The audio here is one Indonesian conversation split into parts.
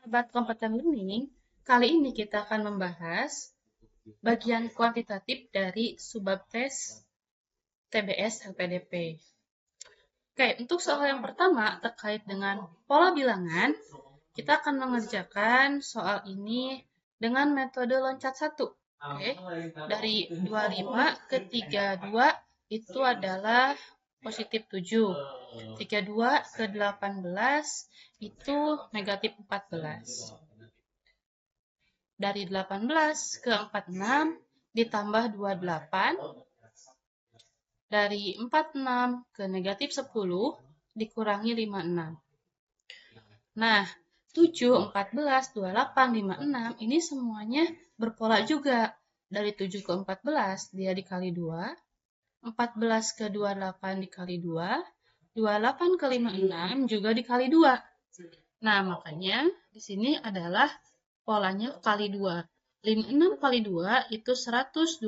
Sahabat kompeten learning, kali ini kita akan membahas bagian kuantitatif dari subbab tes TBS LPDP. Oke, untuk soal yang pertama terkait dengan pola bilangan, kita akan mengerjakan soal ini dengan metode loncat satu. Oke, dari 25 ke 32 itu adalah positif 7. 32 ke 18 itu negatif 14. Dari 18 ke 46 ditambah 28. Dari 46 ke negatif 10 dikurangi 56. Nah, 7, 14, 28, 56 ini semuanya berpola juga. Dari 7 ke 14 dia dikali 2, 14 ke 28 dikali 2, 28 ke 56 juga dikali 2. Nah, makanya di sini adalah polanya kali 2. 56 kali 2 itu 112.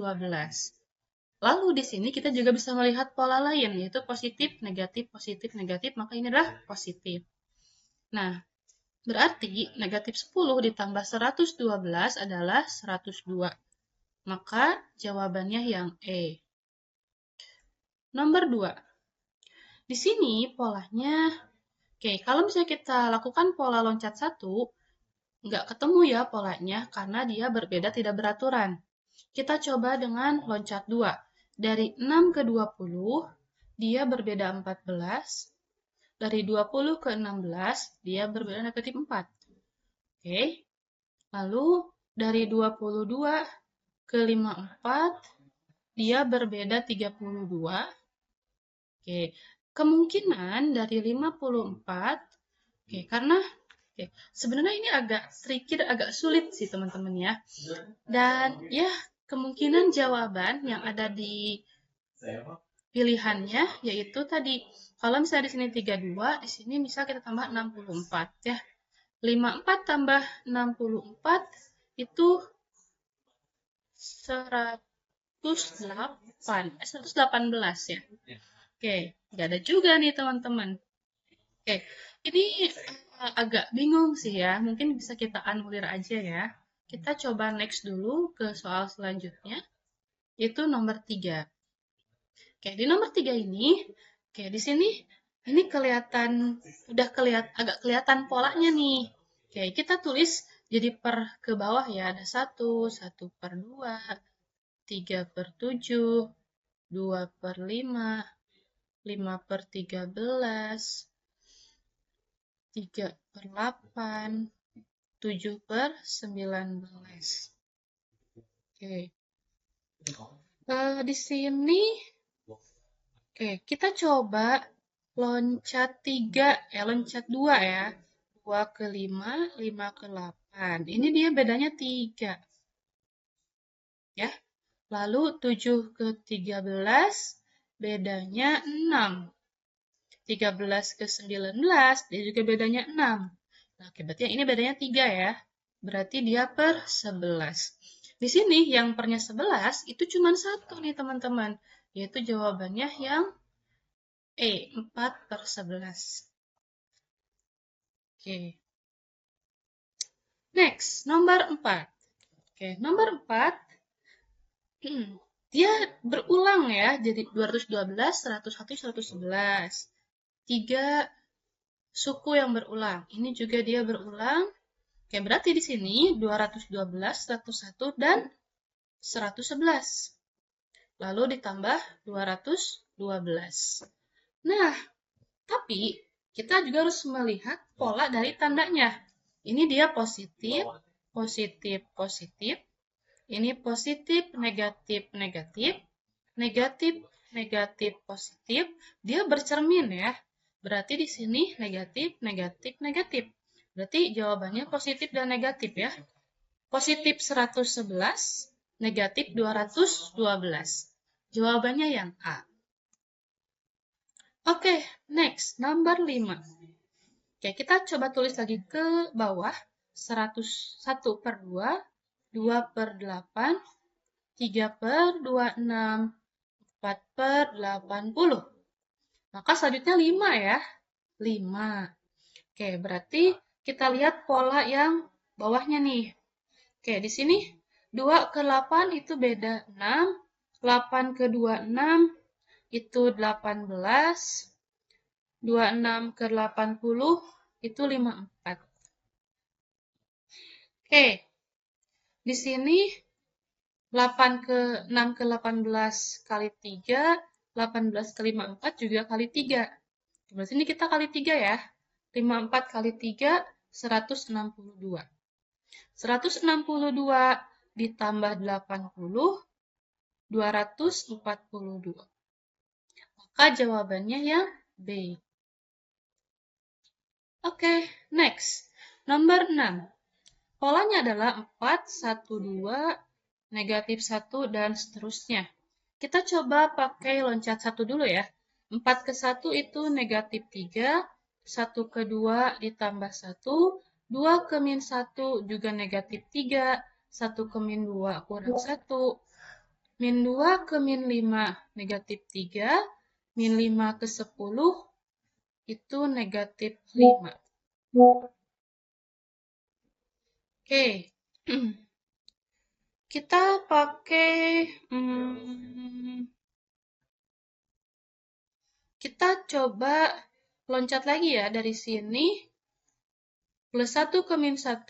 Lalu di sini kita juga bisa melihat pola lain, yaitu positif, negatif, maka ini adalah positif. Nah, berarti negatif 10 ditambah 112 adalah 102. Maka jawabannya yang E. Nomor 2. Di sini polanya, oke, kalau misalnya kita lakukan pola loncat 1, nggak ketemu ya polanya karena dia berbeda tidak beraturan. Kita coba dengan loncat 2. Dari 6 ke 20, dia berbeda 14. Dari 20 ke 16, dia berbeda negatif 4. Oke. Lalu dari 22 ke 54, dia berbeda 32. Oke. Kemungkinan dari 54, oke, karena sebenarnya ini agak tricky, agak sulit sih teman-teman ya. Dan ya, kemungkinan jawaban yang ada di pilihannya yaitu tadi, kalau misalnya di sini 32, di sini misal kita tambah 64 ya. 54 tambah 64 itu 118 ya. Oke, nggak ada juga nih teman-teman. Oke, ini agak bingung sih ya. Mungkin bisa kita anulir aja ya. Kita coba next dulu ke soal selanjutnya, yaitu nomor 3. Oke, di nomor 3 ini, oke, di sini ini agak kelihatan polanya nih. Oke, kita tulis jadi per ke bawah ya. Ada 1, 1/2, 3/7, 2/5, 5/13, 3/8, 7/19. Oke. Di sini, oke, kita coba loncat 2 ya. 2 ke 5, 5 ke 8. Ini dia bedanya 3. Ya. Lalu 7 ke 13, bedanya 6. 13 ke 19, dia juga bedanya 6. Nah, oke, berarti yang ini bedanya 3 ya. Berarti dia per 11. Di sini yang pernya 11 itu cuma 1 nih teman-teman. Yaitu jawabannya yang E, 4/11. Oke. Next, nomor 4. Oke, nomor 4. Dia berulang ya. Jadi 212, 101, 111. 3 suku yang berulang. Ini juga dia berulang. Oke, berarti di sini 212, 101, dan 111. Lalu ditambah 212. Nah, tapi kita juga harus melihat pola dari tandanya. Ini dia positif, positif, positif. Ini positif, negatif, negatif. Negatif, negatif, positif. Dia bercermin ya. Berarti di sini negatif, negatif, negatif. Berarti jawabannya positif dan negatif ya. Positif 111, negatif 212. Jawabannya yang A. Oke, next, nomor 5. Oke, kita coba tulis lagi ke bawah. 101/2, 2/8, 3/26, 4/80. Maka selanjutnya 5 ya. 5. Oke, berarti kita lihat pola yang bawahnya nih. Oke, di sini 2 ke 8 itu beda 6, 8 ke 26 itu 18, 26 ke 80 itu 54. Oke, di sini 8 ke 6 ke 18 kali 3, 18 kali 54 juga kali 3. Berarti ini kita kali 3 ya. 54 kali 3, 162. 162 ditambah 80, 242. Maka jawabannya yang B. Oke, next. Nomor 6. Polanya adalah 4, 1, 2, negatif 1, dan seterusnya. Kita coba pakai loncat 1 dulu ya. 4 ke 1 itu negatif 3, 1 ke 2 ditambah 1, 2 ke min 1 juga negatif 3, 1 ke min 2 kurang 1, min 2 ke min 5 negatif 3, min 5 ke 10 itu negatif 5. Oke, kita pakai, kita coba loncat lagi ya dari sini. Plus 1 ke min 1,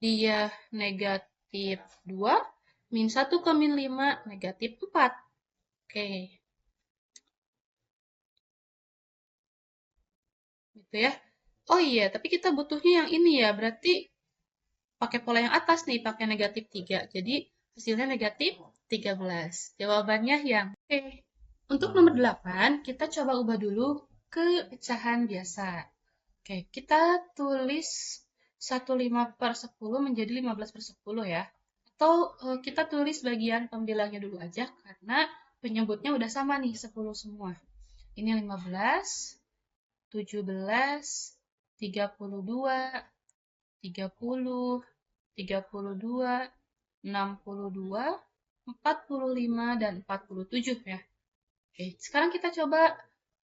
dia negatif 2, min 1 ke min 5, negatif 4. Oke. Gitu ya. Oh iya, tapi kita butuhnya yang ini ya, berarti pakai pola yang atas nih, pakai negatif 3. Jadi hasilnya negatif 13. Jawabannya yang oke. Untuk nomor 8, kita coba ubah dulu ke pecahan biasa. Oke, kita tulis 15/10 menjadi 15/10 ya. Atau kita tulis bagian pembilangnya dulu aja, karena penyebutnya udah sama nih, 10 semua. Ini 15, 17, 32, 30, 32, 62, 45, dan 47 ya. Oke, sekarang kita coba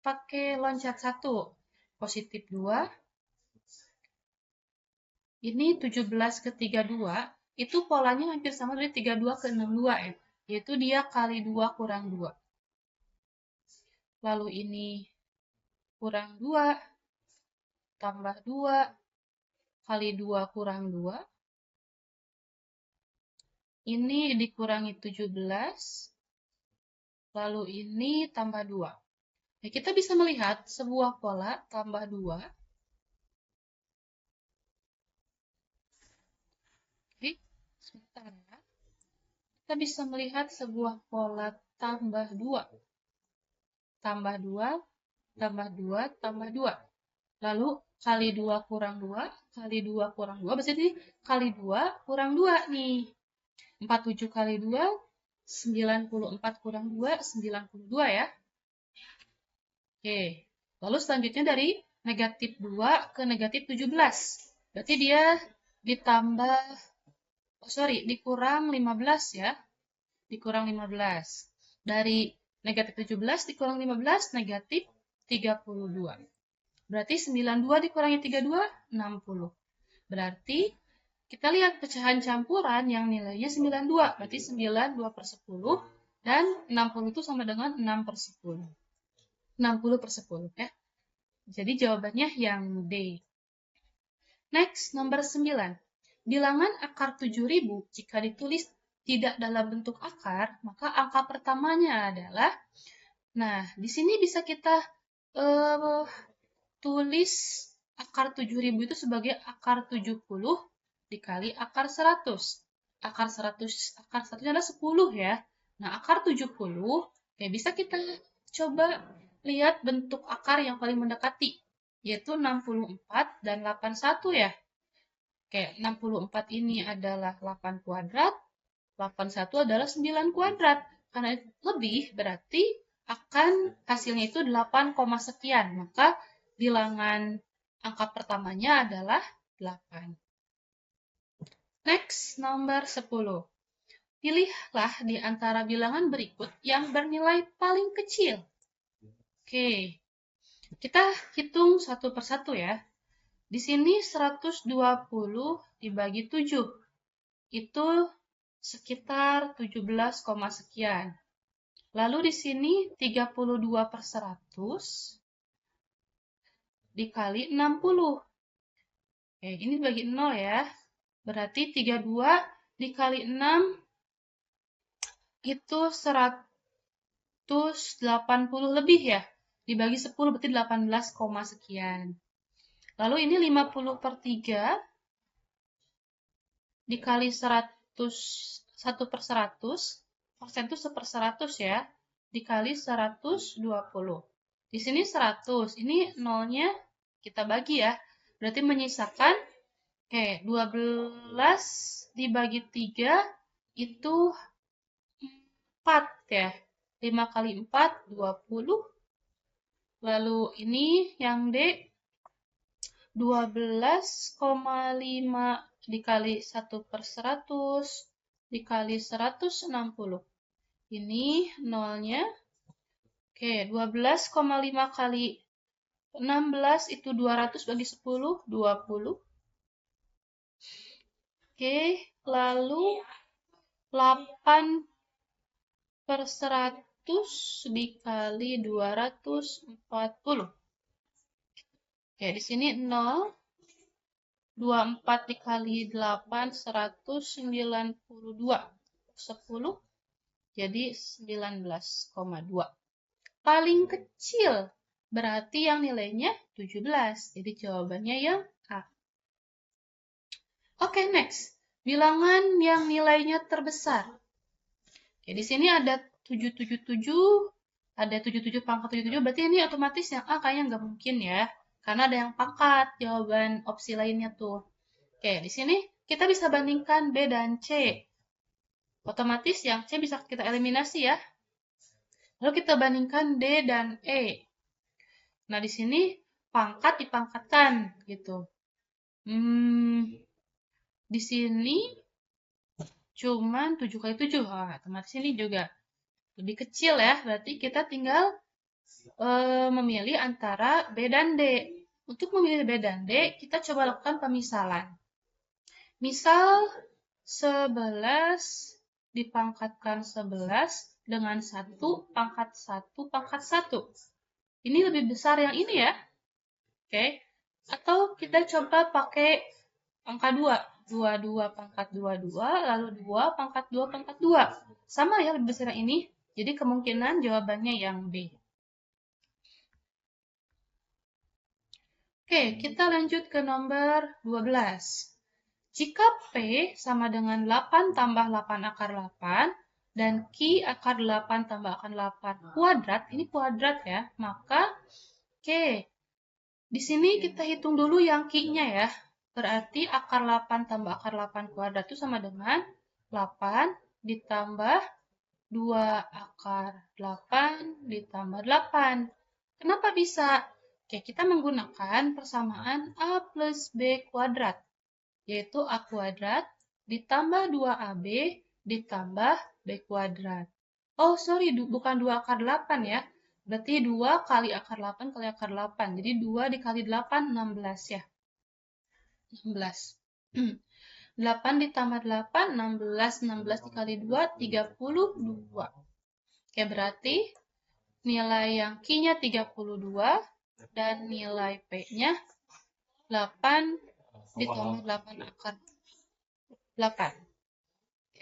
pakai loncat 1. Positif 2. Ini 17 ke 32. Itu polanya hampir sama dari 32 ke 62 ya. Yaitu dia kali 2 kurang 2. Lalu ini kurang 2. Tambah 2. Kali 2 kurang 2. Ini dikurangi 17. Lalu ini tambah 2. Ya, kita bisa melihat sebuah pola tambah 2. Oke, sebentar ya. Kita bisa melihat sebuah pola tambah 2. Tambah 2, tambah 2, tambah 2. Lalu kali 2 kurang 2, kali 2 kurang 2, berarti kali 2 kurang 2 nih. 47 kali 2, 94 kurang 2, 92 ya. Oke, lalu selanjutnya dari negatif 2 ke negatif 17. Berarti dia ditambah, dikurang 15 ya. Dikurang 15. Dari negatif 17 dikurang 15, negatif 32. Berarti 92 dikurangi 32, 60. Berarti kita lihat pecahan campuran yang nilainya 92. Berarti 92/10 dan 60 itu sama dengan 6/10. 60/10 ya. Jadi jawabannya yang D. Next, nomor 9. Bilangan akar 7.000 jika ditulis tidak dalam bentuk akar, maka angka pertamanya adalah, nah, di sini bisa kita tulis akar 7.000 itu sebagai akar 70 dikali akar 100. Akar 100 adalah 10 ya. Nah, akar 70, ya bisa kita coba lihat bentuk akar yang paling mendekati, yaitu 64 dan 81 ya. Oke, 64 ini adalah 8 kuadrat, 81 adalah 9 kuadrat. Karena lebih, berarti akan hasilnya itu 8, sekian. Maka bilangan angka pertamanya adalah 8. Next, nomor 10. Pilihlah di antara bilangan berikut yang bernilai paling kecil. Oke, kita hitung satu persatu ya. Di sini 120 dibagi 7. Itu sekitar 17, sekian. Lalu di sini 32/100 dikali 60. Oke, ini bagi 0 ya. Berarti 32 dikali 6 itu 180 lebih ya. Dibagi 10 berarti 18, sekian. Lalu ini 50/3 dikali 1/100. Persen itu 1/100 ya. Dikali 120. Di sini 100. Ini nolnya kita bagi ya. Berarti menyisakan, oke, 12 dibagi 3 itu 4 ya. 5 kali 4, 20. Lalu ini yang D, 12,5 dikali 1/100 dikali 160. Ini nolnya. Oke, 12,5 kali 16 itu 200 bagi 10, 20. Oke, lalu 8/100 dikali 240. Oke, di sini 0. 24 dikali 8, 192. 10, jadi 19,2. Paling kecil, berarti yang nilainya 17. Jadi jawabannya yang A. Oke, next. Bilangan yang nilainya terbesar. Oke, di sini ada 777, ada 77 pangkat 77, berarti ini otomatis yang A kayaknya nggak mungkin ya. Karena ada yang pangkat, jawaban opsi lainnya tuh. Oke, di sini kita bisa bandingkan B dan C. Otomatis yang C bisa kita eliminasi ya. Lalu kita bandingkan D dan E. Nah, di sini pangkat dipangkatkan gitu. Di sini cuman 7 kali 7. Nah, otomatis ini juga lebih kecil ya. Berarti kita tinggal memilih antara B dan D. Untuk memilih B dan D, kita coba lakukan pemisalan. Misal 11 dipangkatkan 11 dengan 1 pangkat 1 pangkat 1. Ini lebih besar yang ini ya. Oke. Atau kita coba pakai angka 2. 22 pangkat 22, lalu 2 pangkat 2 pangkat 2. Sama ya, lebih besar yang ini. Jadi kemungkinan jawabannya yang B. Oke, kita lanjut ke nomor 12. Jika P sama dengan 8 tambah 8 akar 8, dan Q akar 8 tambah akar 8 kuadrat, ini kuadrat ya, maka di sini kita hitung dulu yang Q-nya ya. Berarti akar 8 tambah akar 8 kuadrat itu sama dengan 8 ditambah 2 akar 8 ditambah 8. Kenapa bisa? Oke, kita menggunakan persamaan A plus B kuadrat, yaitu A kuadrat ditambah 2AB ditambah B kuadrat. Oh, sorry, bukan 2 akar 8 ya. Berarti 2 kali akar 8 kali akar 8. Jadi 2 dikali 8, 16 ya. 16. 8 ditambah 8, 16. 16 dikali 2, 32. Oke, berarti nilai yang Q-nya 32 dan nilai P-nya 8 ditambah 8 akar 8.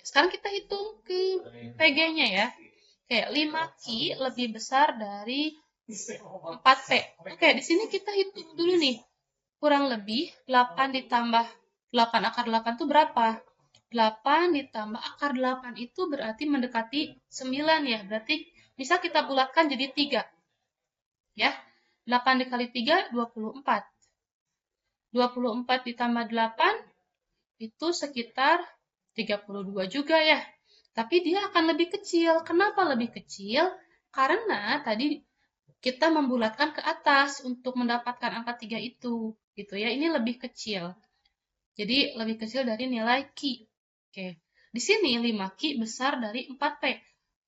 Sekarang kita hitung ke PG-nya ya. Oke, 5Q lebih besar dari 4P. Oke, di sini kita hitung dulu nih. Kurang lebih 8 ditambah 8 akar 8 itu berapa? 8 ditambah akar 8 itu berarti mendekati 9 ya. Berarti bisa kita bulatkan jadi 3. Ya. 8 dikali 3, 24. 24 ditambah 8 itu sekitar 32 juga ya. Tapi dia akan lebih kecil. Kenapa lebih kecil? Karena tadi kita membulatkan ke atas untuk mendapatkan angka 3 itu. Gitu ya. Ini lebih kecil. Jadi lebih kecil dari nilai Q. Oke. Di sini 5Q besar dari 4P.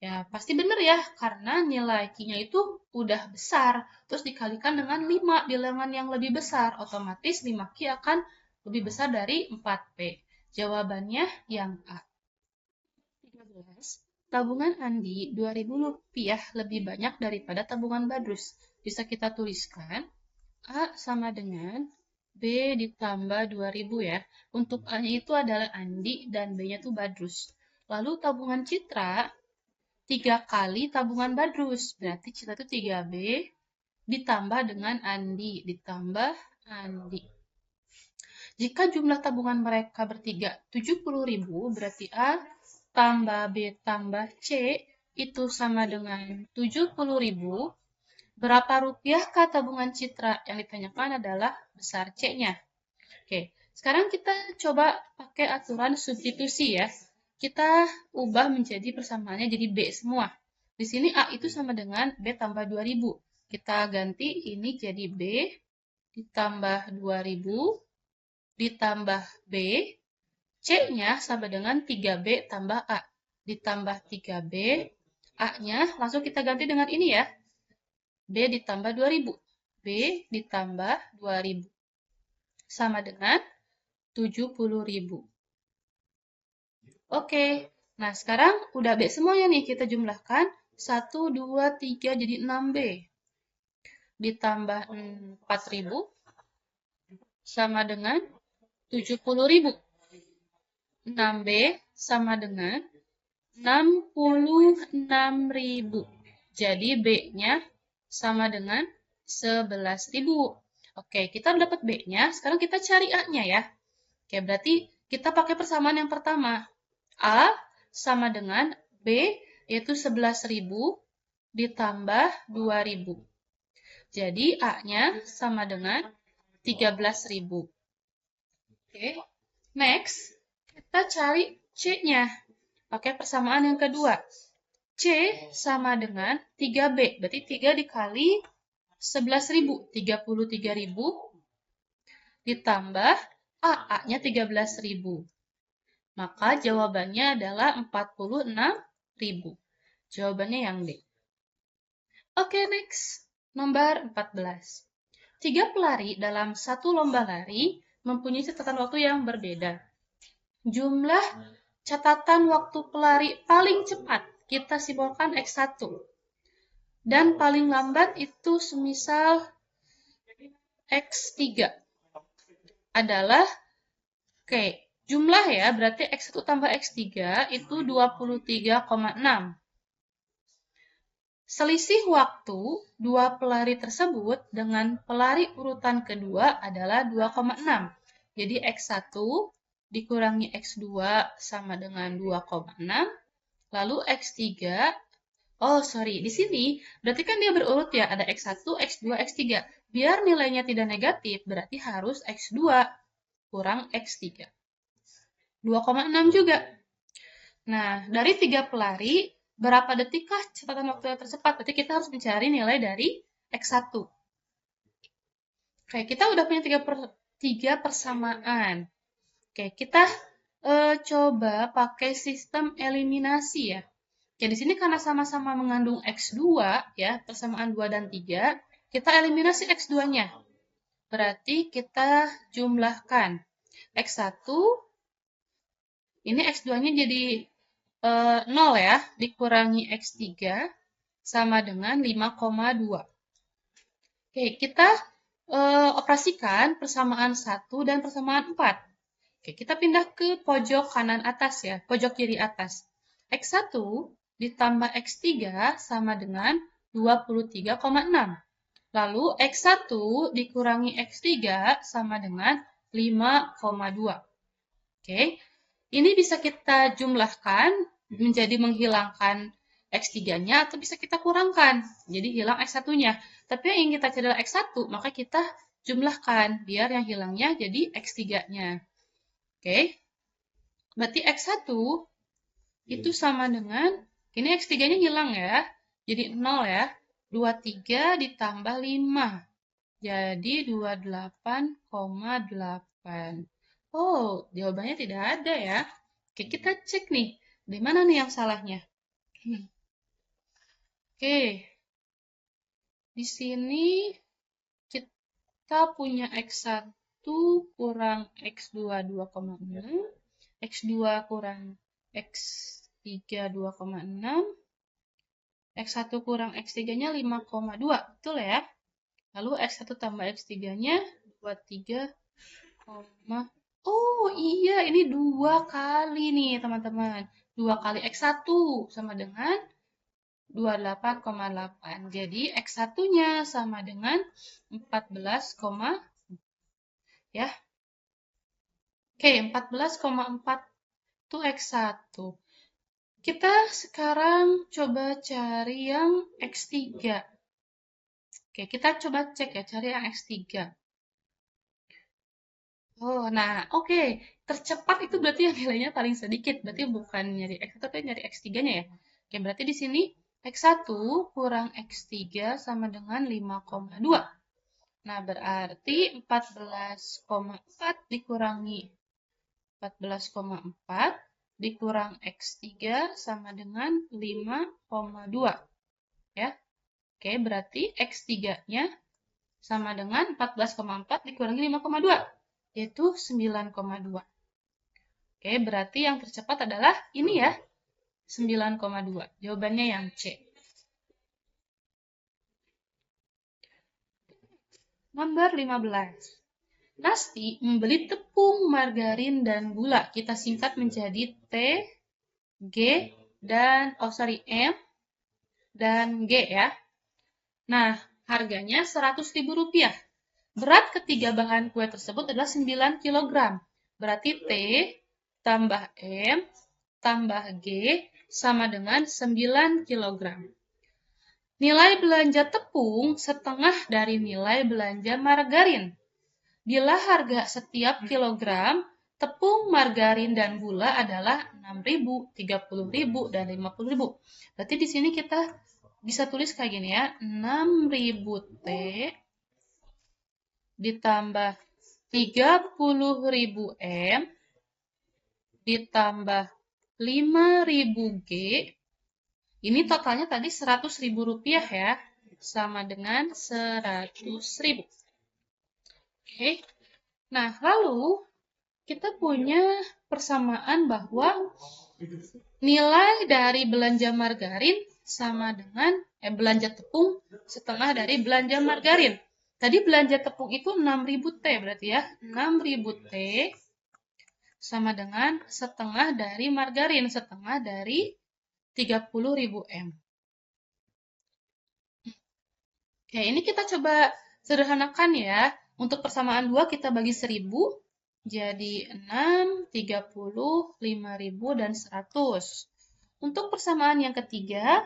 Ya, pasti benar ya, karena nilai Q-nya itu udah besar. Terus dikalikan dengan 5 bilangan yang lebih besar. Otomatis 5Q akan lebih besar dari 4P. Jawabannya yang A. 13. Tabungan Andi Rp2.000 lebih banyak daripada tabungan Badrus. Bisa kita tuliskan A sama dengan B ditambah 2.000 ya. Untuk A-nya itu adalah Andi dan B-nya itu Badrus. Lalu tabungan Citra 3 kali tabungan Badrus. Berarti Citra itu 3B ditambah dengan Andi. Ditambah Andi. Jika jumlah tabungan mereka bertiga 70.000, berarti A tambah B tambah C itu sama dengan 70.000. Berapa rupiahkah tabungan Citra? Yang ditanyakan adalah besar C-nya. Oke, sekarang kita coba pakai aturan substitusi ya. Kita ubah menjadi persamaannya jadi B semua. Di sini A itu sama dengan B tambah 2.000. Kita ganti ini jadi B ditambah 2.000 ditambah B. C-nya sama dengan 3B tambah A. Ditambah 3B. A-nya langsung kita ganti dengan ini ya. B ditambah 2.000. B ditambah 2.000. Sama dengan 70.000. Oke, nah sekarang udah B semuanya nih, kita jumlahkan. 1, 2, 3 jadi 6B. Ditambah 4.000 sama dengan 70.000. 6B sama dengan 66.000. Jadi B-nya sama dengan 11.000. Oke, kita dapat B-nya, sekarang kita cari A-nya ya. Oke, berarti kita pakai persamaan yang pertama. A sama dengan B, yaitu 11.000 ditambah 2.000. Jadi A-nya sama dengan 13.000. Oke, next kita cari C-nya. Pakai persamaan yang kedua. C sama dengan 3B, berarti 3 dikali 11.000, 33.000 ditambah A-nya 13.000. Maka jawabannya adalah 46.000. Jawabannya yang D. Oke, next. Nomor 14. 3 pelari dalam satu lomba lari mempunyai catatan waktu yang berbeda. Jumlah catatan waktu pelari paling cepat kita simbolkan X1. Dan paling lambat itu semisal X3 adalah, oke, jumlah ya, berarti X1 tambah X3 itu 23,6. Selisih waktu dua pelari tersebut dengan pelari urutan kedua adalah 2,6. Jadi X1 dikurangi X2 sama dengan 2,6. Lalu X3, di sini berarti kan dia berurut ya, ada X1, X2, X3. Biar nilainya tidak negatif, berarti harus X2 kurang X3. 2,6 juga. Nah, dari 3 pelari, berapa detikkah catatan waktu yang tercepat? Berarti kita harus mencari nilai dari X1. Oke, kita udah punya 3 persamaan. Oke, kita coba pakai sistem eliminasi ya. Oke, di sini karena sama-sama mengandung X2 ya, persamaan 2 dan 3, kita eliminasi X2-nya. Berarti kita jumlahkan X1, ini X2-nya jadi 0 ya, dikurangi X3 sama dengan 5,2. Oke, kita operasikan persamaan 1 dan persamaan 4. Oke, kita pindah ke pojok kanan atas ya, pojok kiri atas. X1 ditambah X3 sama dengan 23,6. Lalu X1 dikurangi X3 sama dengan 5,2. Oke, ini bisa kita jumlahkan menjadi menghilangkan X3-nya atau bisa kita kurangkan. Jadi hilang X1-nya. Tapi yang ingin kita cari adalah X1, maka kita jumlahkan biar yang hilangnya jadi X3-nya. Oke, berarti X1 itu sama dengan, ini X3-nya hilang ya, jadi 0 ya, 23 ditambah 5, jadi 28,8. Oh, jawabannya tidak ada ya. Oke, kita cek nih, di mana nih yang salahnya? Oke, di sini kita punya X1 kurang X2 2,6, X2 kurang X3 2,6, X1 kurang X3-nya 5,2, betul ya? Lalu X1 tambah X3-nya 23, oh iya, ini 2 kali nih teman-teman. 2 kali X1 sama dengan 28,8. Jadi X1-nya sama dengan 14, ya. Oke, 14,4 itu X1. Kita sekarang coba cari yang X3. Oke, kita coba cek ya, cari yang X3. Oh, nah oke. Tercepat itu berarti yang nilainya paling sedikit. Berarti bukan nyari X1, tapi nyari X3-nya ya. Oke, berarti di sini X1 kurang X3 sama dengan 5,2. Nah, berarti 14,4 dikurangi 14,4 dikurang X3 sama dengan 5,2. Ya. Oke, berarti X3-nya sama dengan 14,4 dikurangi 5,2, yaitu 9,2. Oke, berarti yang tercepat adalah ini ya, 9,2. Jawabannya yang C. Nomor 15. Nasti membeli tepung, margarin, dan gula. Kita singkat menjadi T, G, dan M, dan G ya. Nah, harganya Rp100.000. Berat ketiga bahan kue tersebut adalah 9 kg. Berarti T tambah M tambah G sama dengan 9 kg. Nilai belanja tepung setengah dari nilai belanja margarin. Bila harga setiap kilogram tepung, margarin, dan gula adalah 6.000, 30.000, dan 50.000. Berarti di sini kita bisa tulis kayak gini ya, 6.000 T ditambah 30.000 M ditambah 5.000 G. Ini totalnya tadi Rp100.000 ya, sama dengan 100.000. Oke. Nah, lalu kita punya persamaan bahwa nilai dari belanja margarin sama dengan belanja tepung setengah dari belanja margarin. Tadi belanja tepung itu 6.000 T berarti ya. 6.000 T sama dengan setengah dari margarin, setengah dari 30.000 M. Oke, ini kita coba sederhanakan ya. Untuk persamaan 2 kita bagi 1.000. Jadi 6, 30, 5.000, dan 100. Untuk persamaan yang ketiga,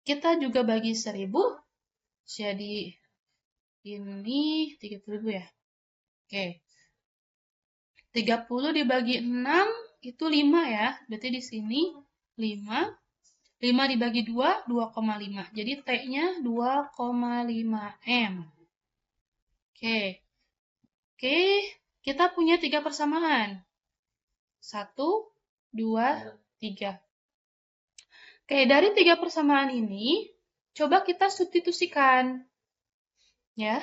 kita juga bagi 1.000. Jadi ini 30.000 ya. Oke. 30 dibagi 6 itu 5 ya. Berarti di sini 5. 5 dibagi 2, 2,5. Jadi T-nya 2,5 M. Oke. Oke, kita punya 3 persamaan. 1, 2, 3. Oke, dari 3 persamaan ini, coba kita substitusikan. Ya.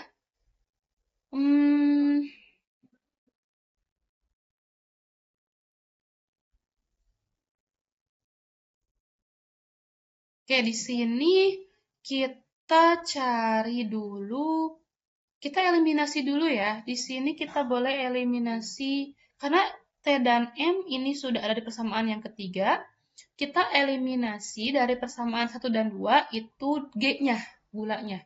Oke, di sini kita cari dulu, kita eliminasi dulu ya. Di sini kita boleh eliminasi, karena T dan M ini sudah ada di persamaan yang ketiga. Kita eliminasi dari persamaan 1 dan 2 itu G-nya, gulanya.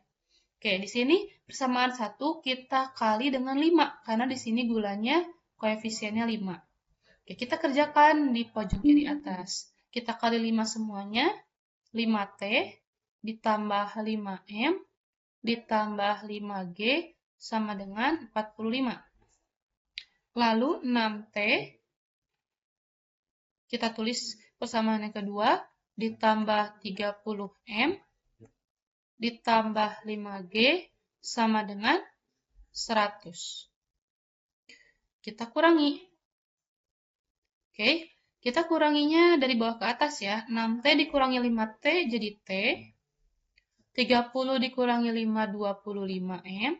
Oke, di sini persamaan 1 kita kali dengan 5, karena di sini gulanya koefisiennya 5. Oke, kita kerjakan di pojok kiri atas. Kita kali 5 semuanya. 5T ditambah 5M ditambah 5G sama dengan 45. Lalu 6T, kita tulis persamaan yang kedua, ditambah 30M ditambah 5G sama dengan 100. Kita kurangi. Oke. Kita kuranginya dari bawah ke atas ya. 6T dikurangi 5T jadi T. 30 dikurangi 5, 25M.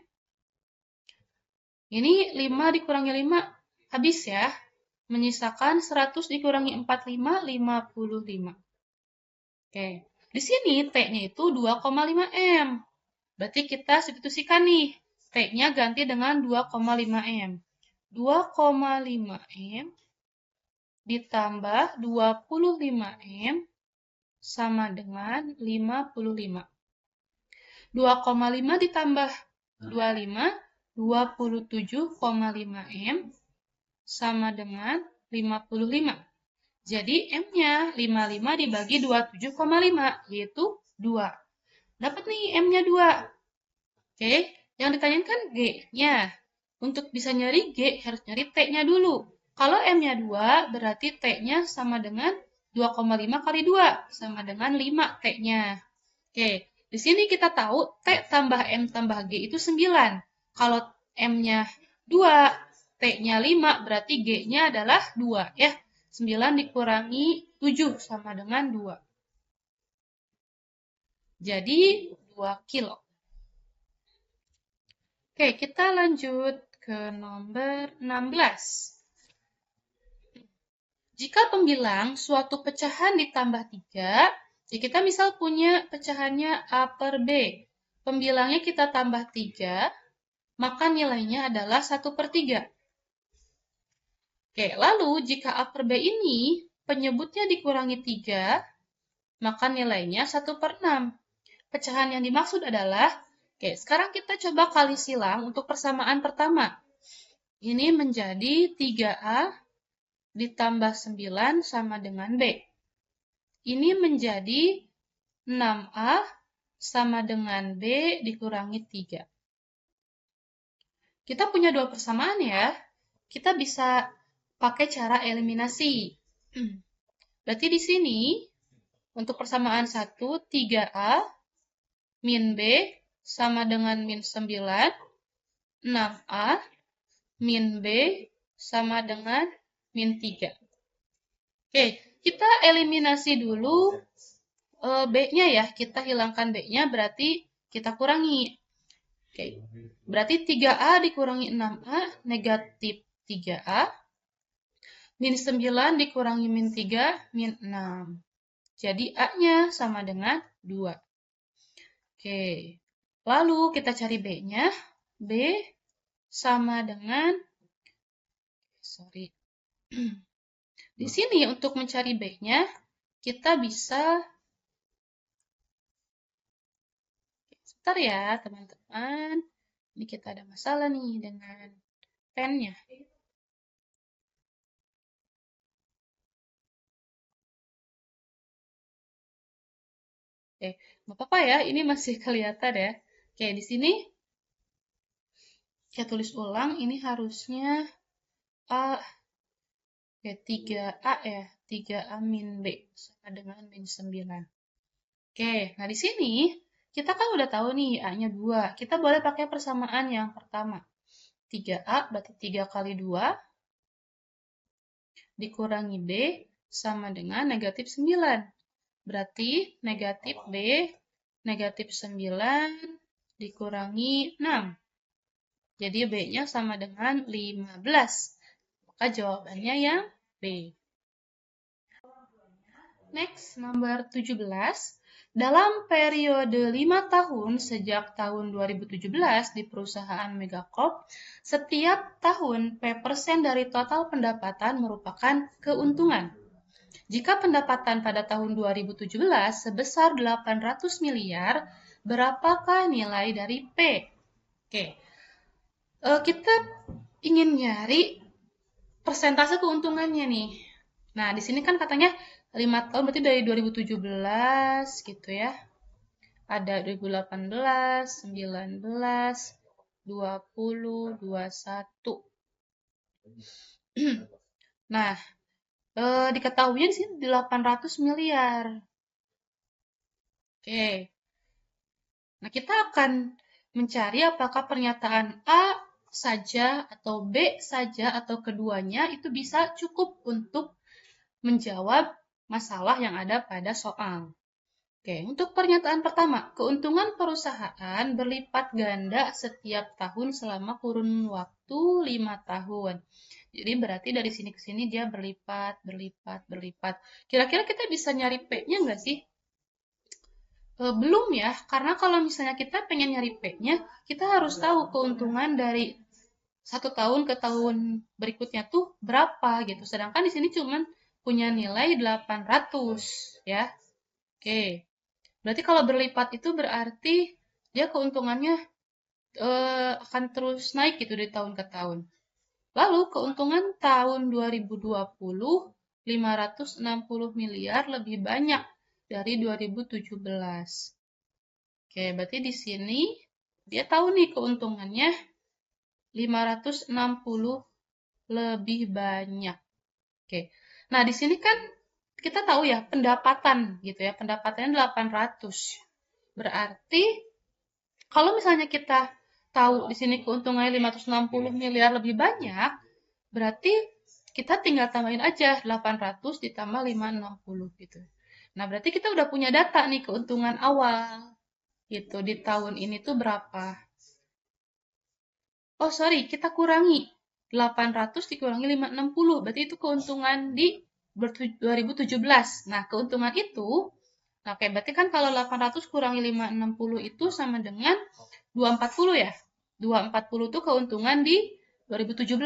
Ini 5 dikurangi 5, habis ya. Menyisakan 100 dikurangi 45, 55. Oke, di sini T-nya itu 2,5 M. Berarti kita substitusikan nih. T-nya ganti dengan 2,5 M. 2,5 M ditambah 25 M sama dengan 55. 2,5 ditambah 25, 27,5 M sama dengan 55. Jadi M-nya 55 dibagi 27,5, yaitu 2. Dapat nih M-nya 2. Oke, yang ditanyakan kan G-nya. Untuk bisa nyari G, harus nyari T-nya dulu. Kalau M-nya 2, berarti T-nya sama dengan 2,5 kali 2, sama dengan 5 T-nya. Oke, di sini kita tahu T tambah M tambah G itu 9. Kalau M-nya 2, T-nya 5, berarti G-nya adalah 2 ya. 9 dikurangi 7 sama dengan 2. Jadi 2 kilo. Oke, kita lanjut ke nomor 16. Jika pembilang suatu pecahan ditambah 3, jadi kita misal punya pecahannya A per B. Pembilangnya kita tambah 3, maka nilainya adalah 1/3. Oke, lalu jika A per B ini penyebutnya dikurangi 3, maka nilainya 1/6. Pecahan yang dimaksud adalah, oke, sekarang kita coba kali silang untuk persamaan pertama. Ini menjadi 3A ditambah 9 sama dengan B. Ini menjadi 6A sama dengan B dikurangi 3. Kita punya dua persamaan ya. Kita bisa pakai cara eliminasi. Berarti di sini untuk persamaan 1, 3A min B sama dengan min 9, 6A min B sama dengan min 3. Oke, kita eliminasi dulu B-nya ya. Kita hilangkan B-nya, berarti kita kurangi. Oke, berarti 3A dikurangi 6A, negatif 3A. Min 9 dikurangi min 3, min 6. Jadi A-nya sama dengan 2. Oke, lalu kita cari B-nya. B sama dengan, di sini untuk mencari B-nya, kita bisa, sebentar ya teman-teman. Ini kita ada masalah nih dengan pennya. Oke, nggak apa-apa ya, ini masih kelihatan ya. Oke, di sini saya tulis ulang, ini harusnya A, oke, 3A ya, 3A min B, sama dengan min 9. Oke, nah di sini kita kan udah tahu nih A-nya 2, kita boleh pakai persamaan yang pertama. 3A berarti 3 kali 2, dikurangi B, sama dengan negatif 9. Berarti negatif B, negatif 9 dikurangi 6. Jadi B-nya sama dengan 15. Maka jawabannya yang B. Next, nomor 17. Dalam periode 5 tahun sejak tahun 2017 di perusahaan Megacorp, setiap tahun P% dari total pendapatan merupakan keuntungan. Jika pendapatan pada tahun 2017 sebesar 800 miliar, berapakah nilai dari P? Oke, kita ingin nyari persentase keuntungannya nih. Nah, di sini kan katanya 5 tahun, berarti dari 2017 gitu ya. Ada 2018, 19, 20, 21. Nah, diketahuinya di sini 800 miliar. Oke. Nah, kita akan mencari apakah pernyataan A saja atau B saja atau keduanya itu bisa cukup untuk menjawab masalah yang ada pada soal. Oke, untuk pernyataan pertama, keuntungan perusahaan berlipat ganda setiap tahun selama kurun waktu 5 tahun. Jadi berarti dari sini ke sini dia berlipat, berlipat, berlipat. Kira-kira kita bisa nyari P-nya nggak sih? Belum ya, karena kalau misalnya kita pengen nyari P-nya, kita harus tahu keuntungan dari satu tahun ke tahun berikutnya tuh berapa gitu. Sedangkan di sini cuman punya nilai 800 ya. Oke. Berarti kalau berlipat itu berarti dia keuntungannya akan terus naik gitu dari tahun ke tahun. Lalu keuntungan tahun 2020 560 miliar lebih banyak dari 2017. Oke, berarti di sini dia tahu nih keuntungannya 560 lebih banyak. Oke. Nah, di sini kan kita tahu ya pendapatan gitu ya. Pendapatannya 800. Berarti kalau misalnya kita tahu di sini keuntungannya 560 miliar lebih banyak, berarti kita tinggal tambahin aja 800 ditambah 560 gitu. Nah, berarti kita udah punya data nih keuntungan awal gitu di tahun ini tuh berapa. Oh, sorry, kita kurangi 800 dikurangi 560, berarti itu keuntungan di 2017. Nah, keuntungan itu, nah, oke, berarti kan kalau 800 kurangi 560 itu sama dengan 240 ya. 240 itu keuntungan di 2017.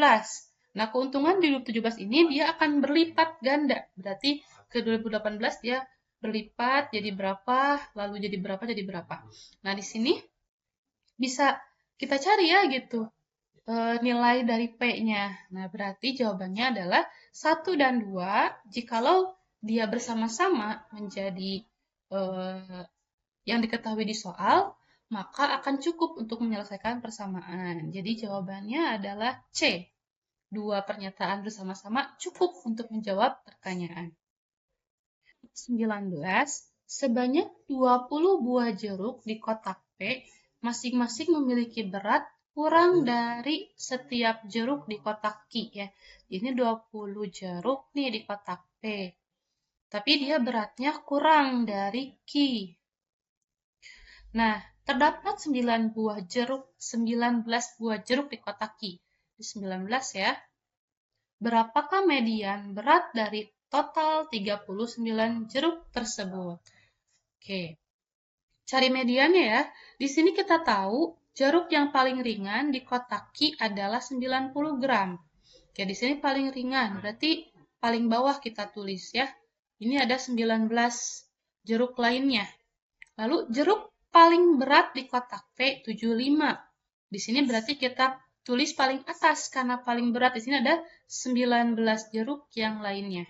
Nah, keuntungan di 2017 ini dia akan berlipat ganda. Berarti ke 2018 dia berlipat jadi berapa, lalu jadi berapa, jadi berapa. Nah, di sini bisa kita cari ya gitu nilai dari P-nya. Nah, berarti jawabannya adalah 1 dan 2 jikalau dia bersama-sama menjadi yang diketahui di soal, maka akan cukup untuk menyelesaikan persamaan. Jadi jawabannya adalah C. Dua pernyataan bersama-sama cukup untuk menjawab pertanyaan. 19. Sebanyak 20 buah jeruk di kotak P masing-masing memiliki berat kurang dari setiap jeruk di kotak Q ya. Ini 20 jeruk nih di kotak P. Tapi dia beratnya kurang dari Q. Nah, terdapat 19 buah jeruk di kotak Q. Di 19 ya. Berapakah median berat dari total 39 jeruk tersebut? Oke. Cari mediannya ya. Di sini kita tahu jeruk yang paling ringan di kotak Q adalah 90 gram. Oke, di sini paling ringan, berarti paling bawah kita tulis ya. Ini ada 19 jeruk lainnya. Lalu jeruk paling berat di kotak P 75. Di sini berarti kita tulis paling atas karena paling berat. Di sini ada 19 jeruk yang lainnya.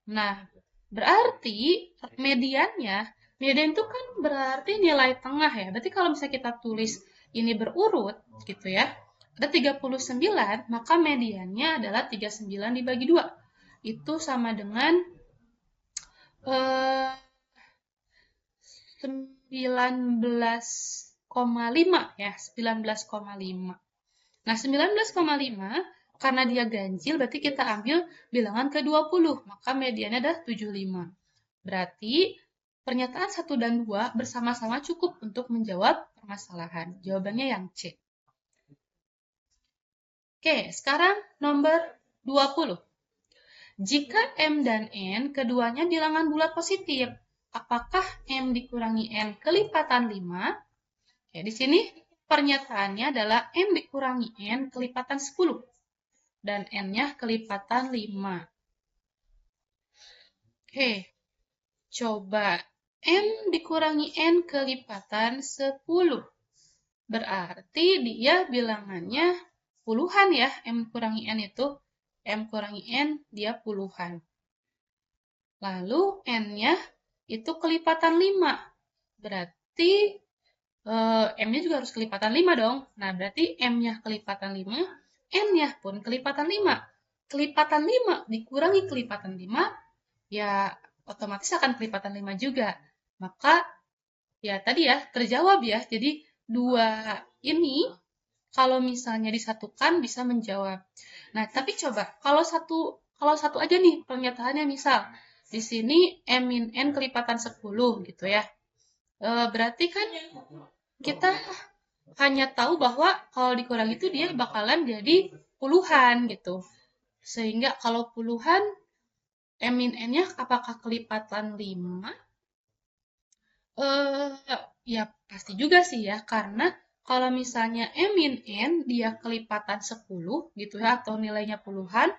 Nah, berarti mediannya, median itu kan berarti nilai tengah ya. Berarti kalau misalnya kita tulis ini berurut gitu ya, ada 39, maka mediannya adalah 39 dibagi 2. Itu sama dengan 19,5 ya, 19,5. Nah, 19,5 karena dia ganjil berarti kita ambil bilangan ke-20, maka mediannya adalah 75. Berarti pernyataan 1 dan 2 bersama-sama cukup untuk menjawab permasalahan. Jawabannya yang C. Oke, sekarang nomor 20. Jika M dan N keduanya bilangan bulat positif, apakah M dikurangi N kelipatan 5? Oke, di sini pernyataannya adalah M dikurangi N kelipatan 10 dan N-nya kelipatan 5. Oke, coba M dikurangi N kelipatan 10. Berarti dia bilangannya puluhan ya, M kurangi N itu. M kurangi N dia puluhan. Lalu N-nya itu kelipatan 5. Berarti M-nya juga harus kelipatan 5 dong. Nah, berarti M-nya kelipatan 5, N-nya pun kelipatan 5. Kelipatan 5 dikurangi kelipatan 5, ya otomatis akan kelipatan 5 juga. Maka, ya tadi ya, terjawab ya. Jadi, dua ini, kalau misalnya disatukan bisa menjawab. Nah, tapi coba, kalau satu aja nih pernyataannya misal, Di sini M min N kelipatan 10 gitu ya. Berarti kan kita hanya tahu bahwa kalau dikurangi itu dia bakalan jadi puluhan gitu. Sehingga kalau puluhan, M min N-nya apakah kelipatan 5? Ya pasti juga sih ya, karena kalau misalnya M min N dia kelipatan 10 gitu ya, atau nilainya puluhan,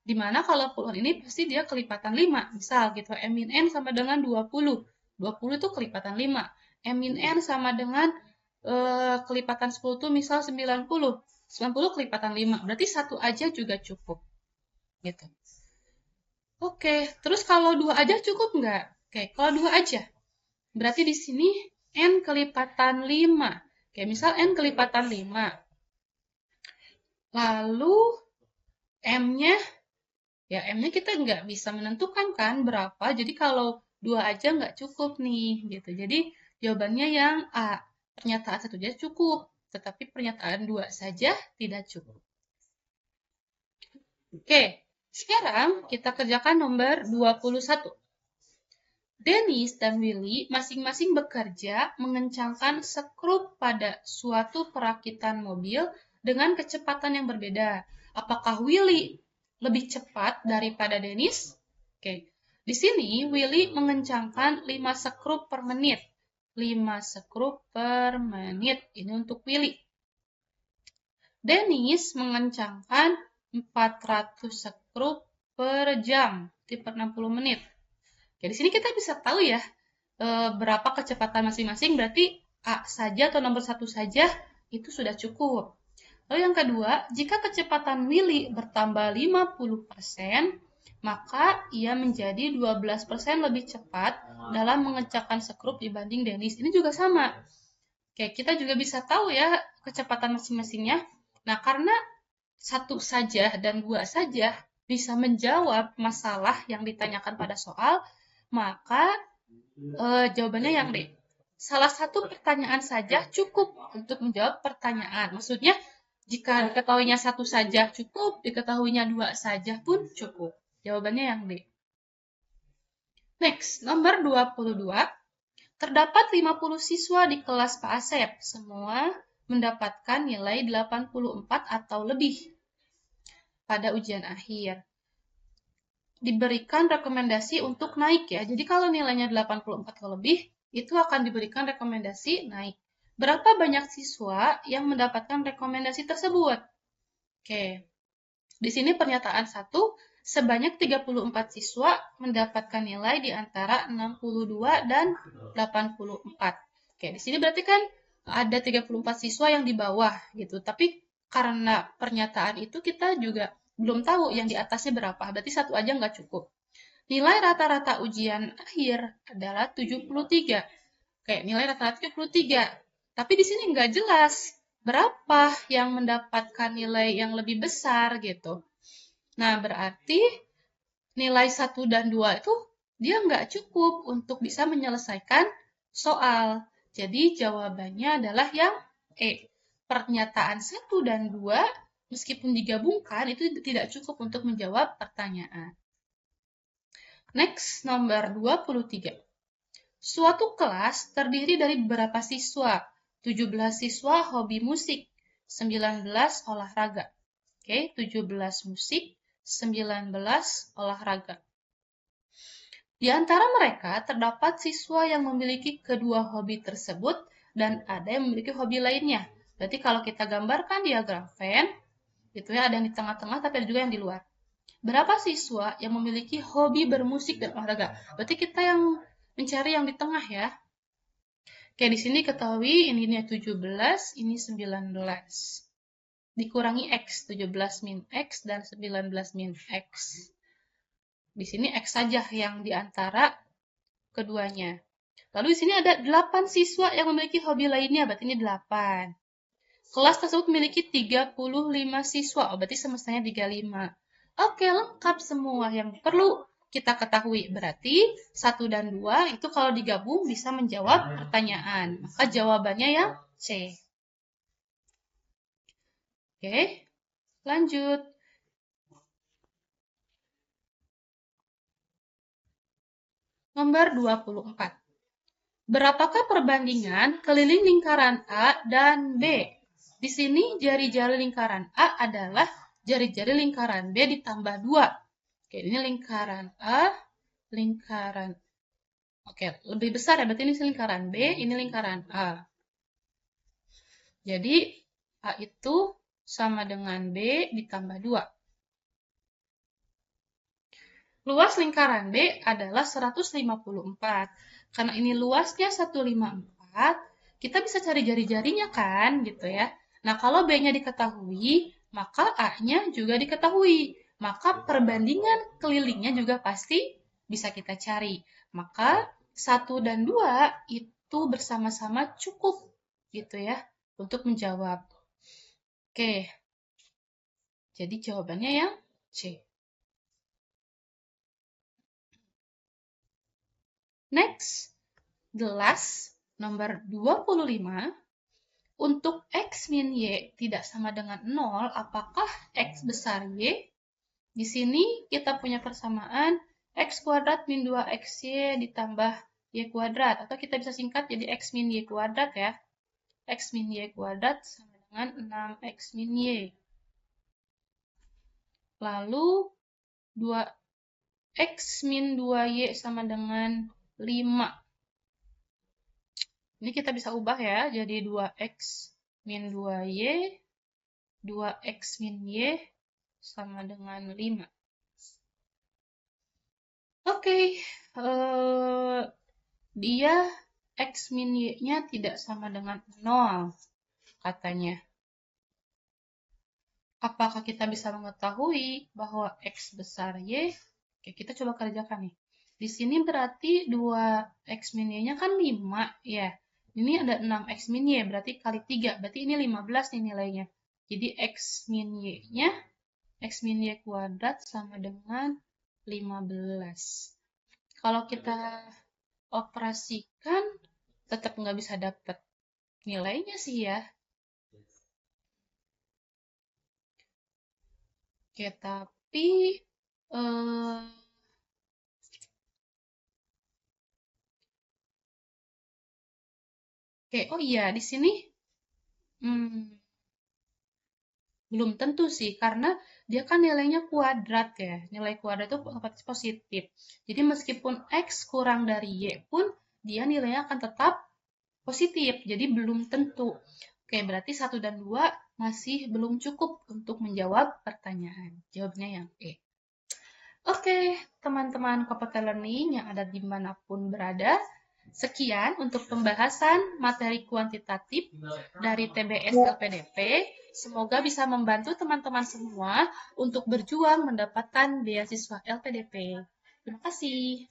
dimana kalau puluhan ini pasti dia kelipatan 5. Misal gitu, M min N sama dengan 20. 20 itu kelipatan 5. M min N sama dengan kelipatan 10 itu misal 90. 90 kelipatan 5. Berarti satu aja juga cukup. Gitu. Oke, terus kalau dua aja cukup nggak? Oke, kalau dua aja. Berarti di sini N kelipatan 5. Kayak misal N kelipatan 5. Lalu M-nya, ya M-nya kita nggak bisa menentukan kan berapa. Jadi kalau dua aja nggak cukup nih. Gitu. Jadi jawabannya yang A. Pernyataan satu aja cukup. Tetapi pernyataan dua saja tidak cukup. Oke, sekarang kita kerjakan nomor 21. Dennis dan Willy masing-masing bekerja mengencangkan skrup pada suatu perakitan mobil dengan kecepatan yang berbeda. Apakah Willy lebih cepat daripada Dennis? Oke. Di sini Willy mengencangkan 5 skrup per menit. 5 skrup per menit. Ini untuk Willy. Dennis mengencangkan 400 skrup per jam. Per 60 menit. Oke, di sini kita bisa tahu ya berapa kecepatan masing-masing, berarti A saja atau nomor 1 saja itu sudah cukup. Lalu yang kedua, jika kecepatan Willy bertambah 50%, maka ia menjadi 12% lebih cepat dalam mengencangkan skrup dibanding Dennis. Ini juga sama. Oke, kita juga bisa tahu ya kecepatan masing-masingnya. Nah, karena satu saja dan dua saja bisa menjawab masalah yang ditanyakan pada soal, maka jawabannya yang D. Salah satu pertanyaan saja cukup untuk menjawab pertanyaan. Maksudnya, jika diketahuinya satu saja cukup, diketahuinya dua saja pun cukup. Jawabannya yang D. Next, nomor 22. Terdapat 50 siswa di kelas Pak Asep. Semua mendapatkan nilai 84 atau lebih pada ujian akhir. Diberikan rekomendasi untuk naik ya. Jadi kalau nilainya 84 atau lebih, itu akan diberikan rekomendasi naik. Berapa banyak siswa yang mendapatkan rekomendasi tersebut? Oke. Di sini pernyataan 1, sebanyak 34 siswa mendapatkan nilai di antara 62 dan 84. Oke, di sini berarti kan ada 34 siswa yang di bawah gitu. Tapi karena pernyataan itu kita juga belum tahu yang di atasnya berapa. Berarti satu aja nggak cukup. Nilai rata-rata ujian akhir adalah 73. Oke, nilai rata-rata 73. Tapi di sini nggak jelas berapa yang mendapatkan nilai yang lebih besar gitu. Nah, berarti nilai 1 dan 2 itu dia nggak cukup untuk bisa menyelesaikan soal. Jadi jawabannya adalah yang E. Pernyataan 1 dan 2 meskipun digabungkan itu tidak cukup untuk menjawab pertanyaan. Next, nomor 23. Suatu kelas terdiri dari beberapa siswa? 17 siswa hobi musik, 19 olahraga. Oke, 17 musik, 19 olahraga. Di antara mereka terdapat siswa yang memiliki kedua hobi tersebut dan ada yang memiliki hobi lainnya. Berarti kalau kita gambarkan diagram Venn, gitu ya, ada yang di tengah-tengah tapi ada juga yang di luar. Berapa siswa yang memiliki hobi bermusik dan olahraga? Berarti kita yang mencari yang di tengah ya. Oke, di sini ketahui ini 17, ini 19. Dikurangi X, 17 min X dan 19 min X. Di sini X saja yang di antara keduanya. Lalu di sini ada 8 siswa yang memiliki hobi lainnya, berarti ini 8. Kelas tersebut memiliki 35 siswa, berarti semestanya 35. Oke, lengkap semua yang perlu kita ketahui. Berarti 1 dan 2 itu kalau digabung bisa menjawab pertanyaan. Maka jawabannya yang C. Oke, lanjut. Nomor 24. Berapakah perbandingan keliling lingkaran A dan B? Di sini jari-jari lingkaran A adalah jari-jari lingkaran B ditambah 2. Oke, ini lingkaran A, lingkaran. Oke, lebih besar ya, berarti ini lingkaran B, ini lingkaran A. Jadi, A itu sama dengan B ditambah 2. Luas lingkaran B adalah 154. Karena ini luasnya 154, kita bisa cari jari-jarinya kan, gitu ya. Nah, kalau B-nya diketahui, maka A-nya juga diketahui. Maka perbandingan kelilingnya juga pasti bisa kita cari. Maka 1 dan 2 itu bersama-sama cukup, gitu ya, untuk menjawab. Oke, jadi jawabannya yang C. Next, the last, nomor 25. Untuk X min Y tidak sama dengan 0, apakah X besar Y? Di sini kita punya persamaan X kuadrat min 2XY ditambah Y kuadrat. Atau kita bisa singkat jadi X min Y kuadrat ya. X min Y kuadrat sama dengan 6X min Y. Lalu 2X min 2Y sama dengan 5. Ini kita bisa ubah ya, jadi 2X min 2Y, 2X min Y sama dengan 5. Oke, dia X min Y-nya tidak sama dengan 0, katanya. Apakah kita bisa mengetahui bahwa X besar Y? Oke, kita coba kerjakan nih. Di sini berarti 2X min Y-nya kan 5, ya. Ini ada 6X min Y, berarti kali 3. Berarti ini 15 nih nilainya. Jadi X min Y-nya, X min Y kuadrat sama dengan 15. Kalau kita operasikan, tetap nggak bisa dapat nilainya sih ya. Oke, tapi... Oke, oh iya, di sini belum tentu sih, karena dia kan nilainya kuadrat ya. Nilai kuadrat itu otomatis positif. Jadi meskipun X kurang dari Y pun, dia nilainya akan tetap positif. Jadi belum tentu. Oke, berarti 1 dan 2 masih belum cukup untuk menjawab pertanyaan. Jawabnya yang E. Oke, teman-teman Komputer Learning yang ada dimanapun berada, sekian untuk pembahasan materi kuantitatif dari TBS LPDP. Semoga bisa membantu teman-teman semua untuk berjuang mendapatkan beasiswa LPDP. Terima kasih.